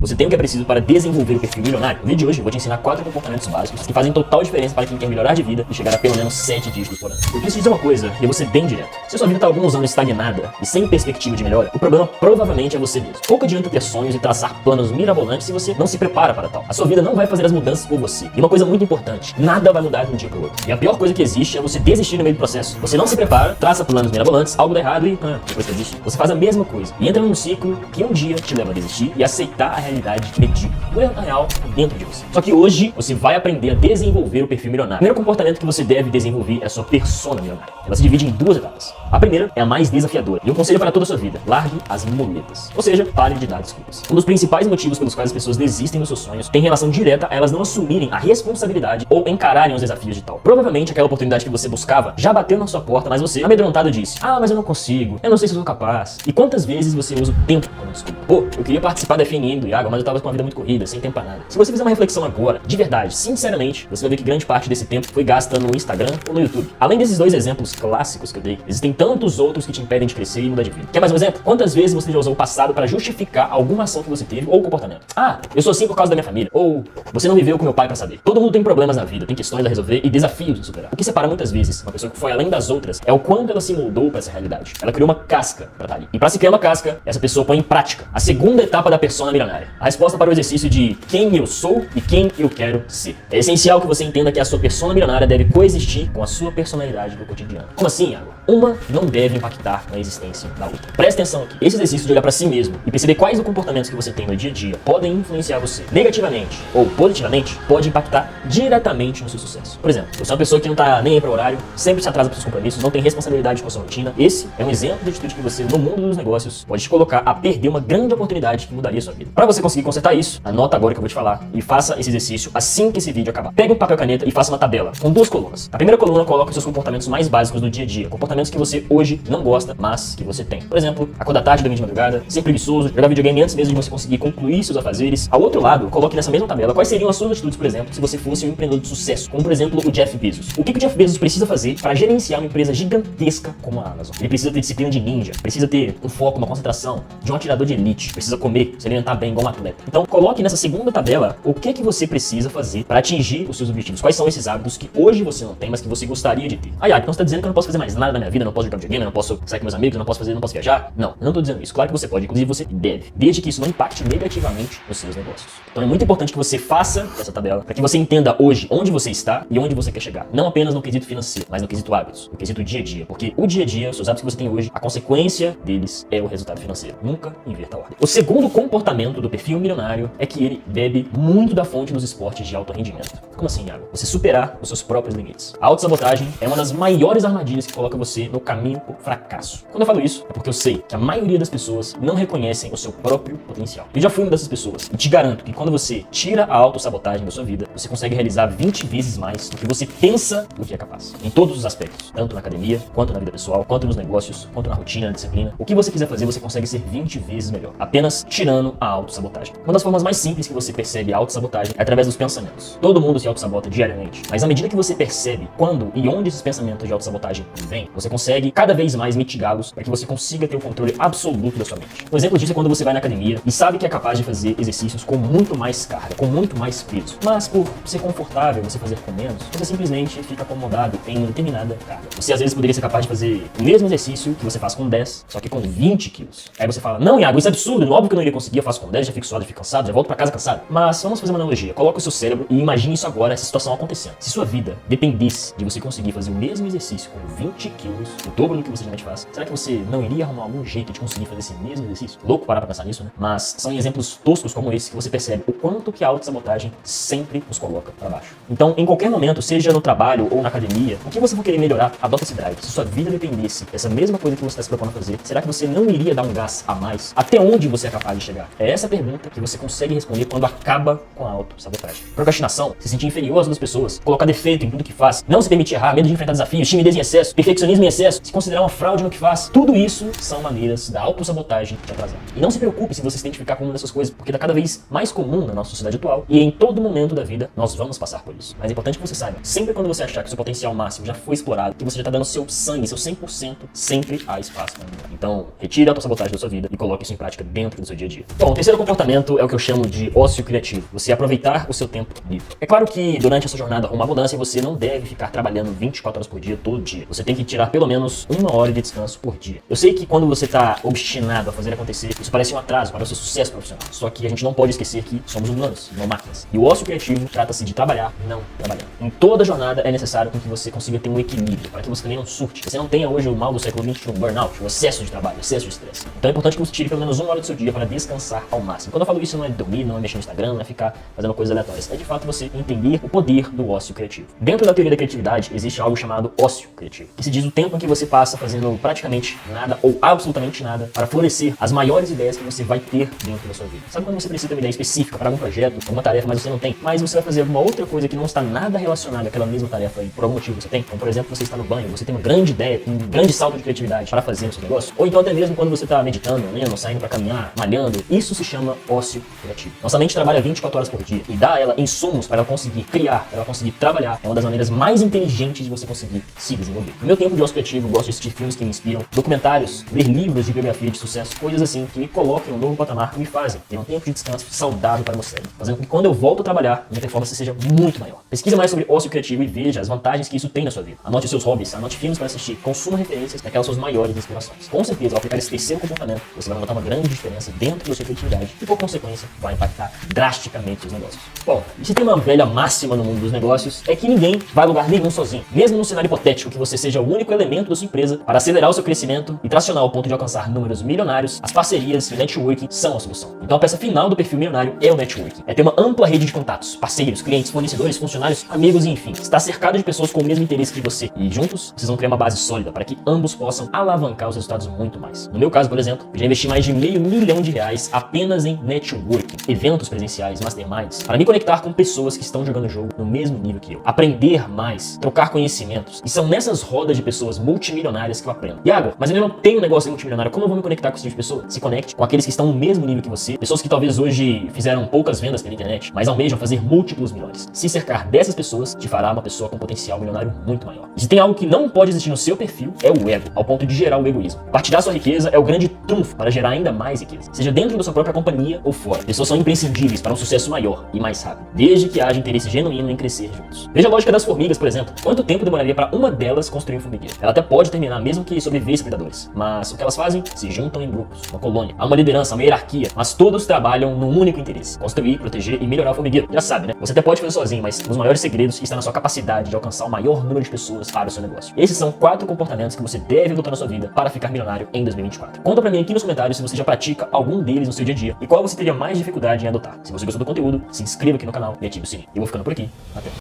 Você tem o que é preciso para desenvolver o perfil milionário? No vídeo de hoje eu vou te ensinar 4 comportamentos básicos que fazem total diferença para quem quer melhorar de vida e chegar a pelo menos 7 dígitos por ano. Eu preciso dizer uma coisa, e eu vou ser bem direto. Se a sua vida está há alguns anos estagnada e sem perspectiva de melhora, o problema provavelmente é você mesmo. Pouco adianta ter sonhos e traçar planos mirabolantes se você não se prepara para tal. A sua vida não vai fazer as mudanças por você. E uma coisa muito importante, nada vai mudar de um dia para o outro. E a pior coisa que existe é você desistir no meio do processo. Você não se prepara, traça planos mirabolantes, algo dá errado e depois você desiste. Você faz a mesma coisa e entra num ciclo que um dia te leva a desistir e aceitar a realidade medíocre. O erro, na real, dentro de você. Só que hoje, você vai aprender a desenvolver o perfil milionário. O primeiro comportamento que você deve desenvolver é a sua persona milionária. Ela se divide em 2 etapas. A primeira é a mais desafiadora. E um conselho para toda a sua vida: largue as muletas. Ou seja, pare de dar desculpas. Um dos principais motivos pelos quais as pessoas desistem dos seus sonhos tem relação direta a elas não assumirem a responsabilidade ou encararem os desafios de tal. Provavelmente aquela oportunidade que você buscava já bateu na sua porta, mas você, amedrontado, disse: mas eu não consigo, eu não sei se eu sou capaz. E quantas vezes você usa o tempo como desculpa? Pô, eu queria participar da FNM do Iago, mas eu tava com uma vida muito corrida, sem tempo pra nada. Se você fizer uma reflexão agora, de verdade, sinceramente, você vai ver que grande parte desse tempo foi gasta no Instagram ou no YouTube. Além desses 2 exemplos clássicos que eu dei, existem tantos outros que te impedem de crescer e mudar de vida. Quer mais um exemplo? Quantas vezes você já usou o passado para justificar alguma ação que você teve ou comportamento? Eu sou assim por causa da minha família. Ou você não viveu com meu pai pra saber. Todo mundo tem problemas na vida, tem questões a resolver e desafios a superar. O que separa muitas vezes uma pessoa que foi além das outras é o quanto ela se moldou pra essa realidade. Ela criou uma casca pra estar ali. E pra se criar uma casca, essa pessoa põe em prática a segunda etapa da persona milionária. A resposta para o exercício de quem eu sou e quem eu quero ser. É essencial que você entenda que a sua persona milionária deve coexistir com a sua personalidade do cotidiano. Como assim, Iago? Uma não deve impactar na existência da outra. Presta atenção aqui. Esse exercício de olhar pra si mesmo e perceber quais os comportamentos que você tem no dia a dia podem influenciar você negativamente ou positivamente pode impactar diretamente no seu sucesso. Por exemplo, você é uma pessoa que não tá nem aí para o horário, sempre se atrasa para seus compromissos, não tem responsabilidade com a sua rotina. Esse é um exemplo de atitude que você, no mundo dos negócios, pode te colocar a perder uma grande oportunidade que mudaria a sua vida. Para você conseguir consertar isso, anota agora que eu vou te falar e faça esse exercício assim que esse vídeo acabar. Pegue um papel e caneta e faça uma tabela com 2 colunas. A primeira coluna coloca os seus comportamentos mais básicos do dia a dia, comportamentos que você hoje não gosta, mas que você tem. Por exemplo, acordar tarde, dormir de madrugada, ser preguiçoso, jogar videogame antes mesmo de você conseguir concluir seus afazeres. Ao outro lado, coloque nessa mesma tabela quais seriam as suas atitudes, por exemplo, se você fosse um empreendedor de sucesso, como por exemplo o Jeff Bezos. O que o Jeff Bezos precisa fazer para gerenciar uma empresa gigantesca como a Amazon? Ele precisa ter disciplina de ninja, precisa ter um foco, uma concentração de um atirador de elite, precisa comer, se alimentar bem igual um atleta. Então coloque nessa segunda tabela o que você precisa fazer para atingir os seus objetivos. Quais são esses hábitos que hoje você não tem, mas que você gostaria de ter? Então você tá dizendo que eu não posso fazer mais nada na minha vida, eu não posso jogar videogame, eu não posso sair com meus amigos, eu não posso viajar? Não, eu não tô dizendo isso. Claro que você pode, inclusive você deve, desde que isso não impacte negativamente os seus negócios. Então é muito importante que você faça essa tabela para que você entenda hoje onde você está e onde você quer chegar. Não apenas no quesito financeiro, mas no quesito hábitos, no quesito dia a dia. Porque o dia a dia, os seus hábitos que você tem hoje, a consequência deles é o resultado financeiro. Nunca inverta a ordem. O segundo comportamento do perfil milionário é que ele bebe muito da fonte dos esportes de alto rendimento. Como assim, Iago? Você superar os seus próprios limites. A autossabotagem é uma das maiores armadilhas que coloca você no caminho pro fracasso. Quando eu falo isso, é porque eu sei que a maioria das pessoas não reconhecem o seu próprio potencial. Eu já fui uma dessas pessoas e te garanto que quando você tira a autossabotagem da sua vida, você consegue realizar 20 vezes mais do que você pensa do que é capaz. Em todos os aspectos, tanto na academia, quanto na vida pessoal, quanto nos negócios, quanto na rotina, na disciplina. O que você quiser fazer, você consegue ser 20 vezes melhor, apenas tirando a autossabotagem. Uma das formas mais simples que você percebe a autossabotagem é através dos pensamentos. Todo mundo se autossabota diariamente, mas à medida que você percebe quando e onde esses pensamentos de autossabotagem vêm, você consegue cada vez mais mitigá-los para que você consiga ter o controle absoluto da sua mente. Um exemplo disso é quando você vai na academia e sabe que é capaz de fazer exercícios com muito mais carga, com muito mais peso, mas por ser confortável você fazer com menos, você simplesmente fica acomodado em uma determinada carga. Você às vezes poderia ser capaz de fazer o mesmo exercício que você faz com 10, só que com 20 quilos. Aí você fala: não, Iago, isso é absurdo, óbvio que eu não iria conseguir, eu faço com 10, já fico suado, já fico cansado, já volto pra casa cansado. Mas vamos fazer uma analogia. Coloca o seu cérebro e imagine isso agora, essa situação acontecendo. Se sua vida dependesse de você conseguir fazer o mesmo exercício com 20 quilos, o dobro do que você geralmente faz, será que você não iria arrumar algum jeito de conseguir fazer esse mesmo exercício? Louco parar pra pensar nisso, né? Mas são exemplos toscos como esse que você percebe o quanto que a autossabotagem sempre nos coloca pra baixo. Então, em qualquer momento, seja no trabalho ou na academia, o que você for querer melhorar, adota esse drive. Se sua vida dependesse dessa mesma coisa que você está se propondo a fazer, será que você não iria dar um gás a mais? Até onde você é capaz de chegar? É essa pergunta que você consegue responder quando acaba com a autossabotagem. Procrastinação, se sentir inferior às outras pessoas, colocar defeito em tudo que faz, não se permitir errar, medo de enfrentar desafios, timidez em excesso, perfeccionismo em excesso, se considerar uma fraude no que faz, tudo isso são maneiras da autossabotagem te atrasar. E não se preocupe se você se identificar com uma dessas coisas, porque tá cada vez mais comum na nossa sociedade atual e em todo momento da vida nós vamos passar por isso. Mas é importante que você saiba, sempre quando você achar que seu potencial máximo já foi explorado, que você já tá dando seu sangue, seu 100%, sempre há espaço para melhorar. Então, retire a autossabotagem da sua vida e coloque isso em prática dentro do seu dia a dia. Bom, o terceiro comportamento é o que eu chamo de ócio criativo. Você aproveitar o seu tempo livre. É claro que durante a sua jornada rumo à abundância, você não deve ficar trabalhando 24 horas por dia, todo dia. Você tem que tirar pelo menos 1 hora de descanso por dia. Eu sei que quando você está obstinado a fazer acontecer, isso parece um atraso para o seu sucesso profissional. Só que a gente não pode esquecer que somos humanos, não máquinas. E o ócio criativo trata-se de trabalhar, não trabalhar. Em toda jornada é necessário que você consiga ter um equilíbrio, para que você também não surte. Você não tenha hoje o mal do século XXI, o burnout, o excesso de trabalho, o excesso de estresse. Então é importante que você tire pelo menos 1 hora do seu dia para descansar ao máximo. Quando eu falo isso, não é dormir, não é mexer no Instagram, não é ficar fazendo coisas aleatórias. É de fato você entender o poder do ócio criativo. Dentro da teoria da criatividade, existe algo chamado ócio criativo, que se diz o tempo em que você passa fazendo praticamente nada ou absolutamente nada para florescer as maiores ideias que você vai ter dentro da sua vida. Sabe quando você precisa ter uma ideia específica para algum projeto, alguma tarefa, mas você não tem, mas você vai fazer alguma outra coisa que não está nada relacionada àquela mesma tarefa aí, por algum motivo você tem? Então, por exemplo, você está no banho, você tem uma grande ideia, um grande salto de criatividade para fazer no seu negócio, ou então até mesmo quando você está meditando, lendo, saindo para caminhar, malhando, isso se chama ócio criativo. Nossa mente trabalha 24 horas por dia e dá a ela insumos para ela conseguir criar, para ela conseguir trabalhar. É uma das maneiras mais inteligentes de você conseguir se desenvolver. No meu tempo de ócio criativo, eu gosto de assistir filmes que me inspiram, documentários, ler livros de biografia de sucesso, coisas assim que me colocam em um novo patamar e me fazem ter um tempo de descanso saudável para o meu cérebro, fazendo com que quando eu volto a trabalhar, minha performance seja muito maior. Pesquise mais sobre ócio criativo e veja as vantagens que isso tem na sua vida. Anote seus hobbies, anote filmes para assistir, consuma referências daquelas suas maiores inspirações. Com certeza, ao aplicar esse terceiro comportamento, você vai notar uma grande diferença dentro da sua criatividade e, por consequência, vai impactar drasticamente os negócios. Bom, e se tem uma velha máxima no mundo dos negócios, é que ninguém vai a lugar nenhum sozinho. Mesmo num cenário hipotético que você seja o único elemento da sua empresa para acelerar o seu crescimento e tracionar ao ponto de alcançar números milionários, as parcerias e o networking são a solução. Então a peça final do perfil milionário é o networking. É ter uma ampla rede de contatos, parceiros, clientes, fornecedores, funcionários, amigos e enfim. Estar cercado de pessoas com o mesmo interesse que você. E juntos, vocês vão criar uma base sólida para que ambos possam alavancar os resultados muito mais. No meu caso, por exemplo, eu já investi mais de R$500 milhão apenas em networking, eventos presenciais, masterminds, para me conectar com pessoas que estão jogando o jogo no mesmo nível que eu. Aprender mais, trocar conhecimentos. E são nessas rodas de pessoas multimilionárias que eu aprendo. Iago, mas eu não tenho um negócio multimilionário, como eu vou me conectar com esse tipo de pessoa? Se conecte com aqueles que estão no mesmo nível que você, pessoas que talvez hoje fizeram poucas vendas pela internet, mas almejam fazer múltiplos milhões. Se cercar dessas pessoas te fará uma pessoa com potencial milionário muito maior. E se tem algo que não pode existir no seu perfil, é o ego, ao ponto de gerar o egoísmo. Partilhar sua riqueza é o grande trunfo para gerar ainda mais riqueza, seja dentro da sua própria companhia ou fora. Pessoas são imprescindíveis para um sucesso maior e mais rápido, desde que haja interesse genuíno em crescer juntos. Veja a lógica das formigas, por exemplo. Quanto tempo demoraria para uma delas construir um formigueiro? Ela até pode terminar mesmo que sobrevivesse predadores, mas o que elas fazem? Se juntam em grupos, uma colônia. Há uma liderança, uma hierarquia, mas todos trabalham num único interesse: construir, proteger e melhorar o formigueiro. Já sabe, né? Você até pode fazer sozinho, mas os maiores segredos estão na sua capacidade de alcançar o maior número de pessoas para o seu negócio. Esses são 4 comportamentos que você deve adotar na sua vida para ficar milionário em 2024. Conta pra mim aqui nos comentários se você já pratica algum deles no seu dia a dia e qual você teria mais dificuldade em adotar. Se você gostou do conteúdo, se inscreva aqui no canal e ative o sininho. Eu vou ficando por aqui. Até.